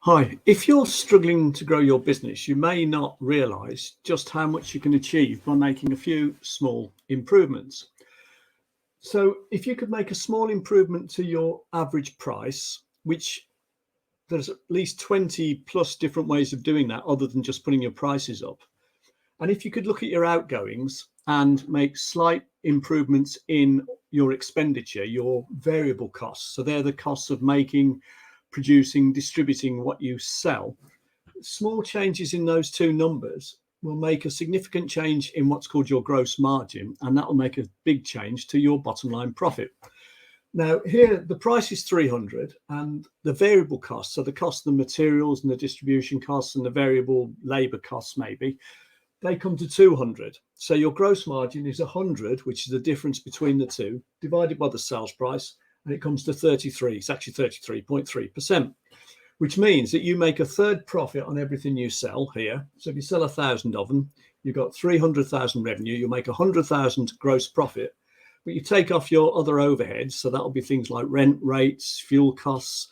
Hi, if you're struggling to grow your business, you may not realize just how much you can achieve by making a few small improvements. So, if you could make a small improvement to your average price, which there's at least 20 plus different ways of doing that other than just putting your prices up. And if you could look at your outgoings and make slight improvements in your expenditure, your variable costs. So, they're the costs of making, producing, distributing what you sell. Small changes in those two numbers will make a significant change in what's called your gross margin, and that will make a big change to your bottom line profit. Now, here the price is 300, and the variable costs, so the cost of the materials and the distribution costs and the variable labor costs, maybe they come to 200. So your gross margin is 100, which is the difference between the two, divided by the sales price, and it comes to 33. It's actually 33.3%. Which means that you make a third profit on everything you sell here. So if you sell 1,000 of them, you've got 300,000 revenue, you make 100,000 gross profit, but you take off your other overheads. So that'll be things like rent rates, fuel costs,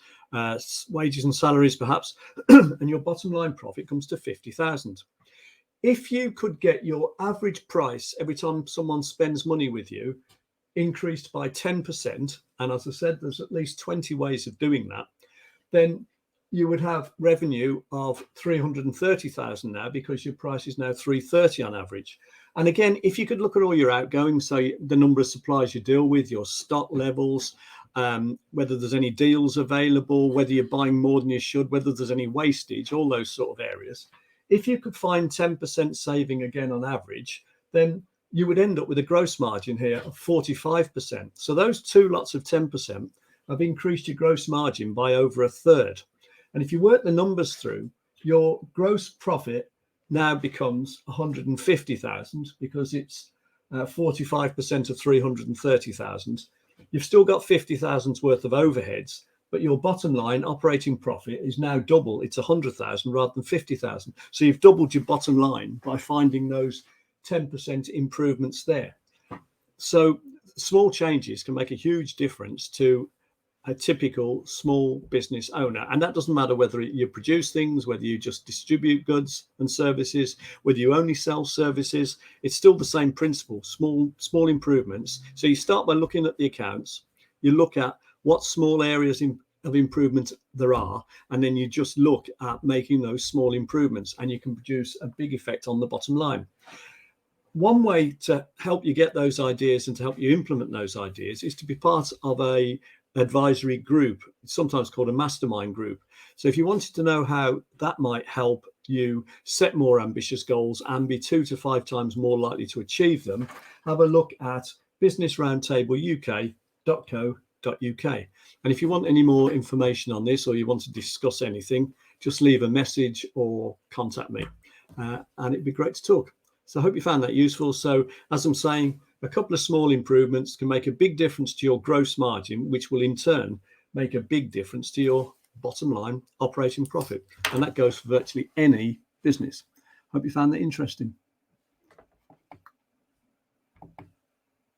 wages and salaries perhaps, and your bottom line profit comes to 50,000. If you could get your average price every time someone spends money with you increased by 10%, and as I said, there's at least 20 ways of doing that, then you would have revenue of 330,000 now because your price is now 330 on average. And again, if you could look at all your outgoings, so the number of suppliers you deal with, your stock levels, whether there's any deals available, whether you're buying more than you should, whether there's any wastage, all those sort of areas. If you could find 10% saving again on average, then you would end up with a gross margin here of 45%. So those two lots of 10% have increased your gross margin by over a third. And if you work the numbers through, your gross profit now becomes 150,000 because it's 45% of 330,000. You've still got 50,000's worth of overheads, but your bottom line operating profit is now double. It's 100,000 rather than 50,000. So you've doubled your bottom line by finding those 10% improvements there. So small changes can make a huge difference to a typical small business owner. And that doesn't matter whether you produce things, whether you just distribute goods and services, whether you only sell services, it's still the same principle, small improvements. So you start by looking at the accounts, you look at what small areas of improvement there are, and then you just look at making those small improvements and you can produce a big effect on the bottom line. One way to help you get those ideas and to help you implement those ideas is to be part of a advisory group, sometimes called a mastermind group. So if you wanted to know how that might help you set more ambitious goals and be 2 to 5 times more likely to achieve them, have a look at businessroundtableuk.co.uk. And if you want any more information on this or you want to discuss anything, just leave a message or contact me and it'd be great to talk. So I hope you found that useful. So as I'm saying, a couple of small improvements can make a big difference to your gross margin, which will in turn make a big difference to your bottom line operating profit. And that goes for virtually any business. Hope you found that interesting.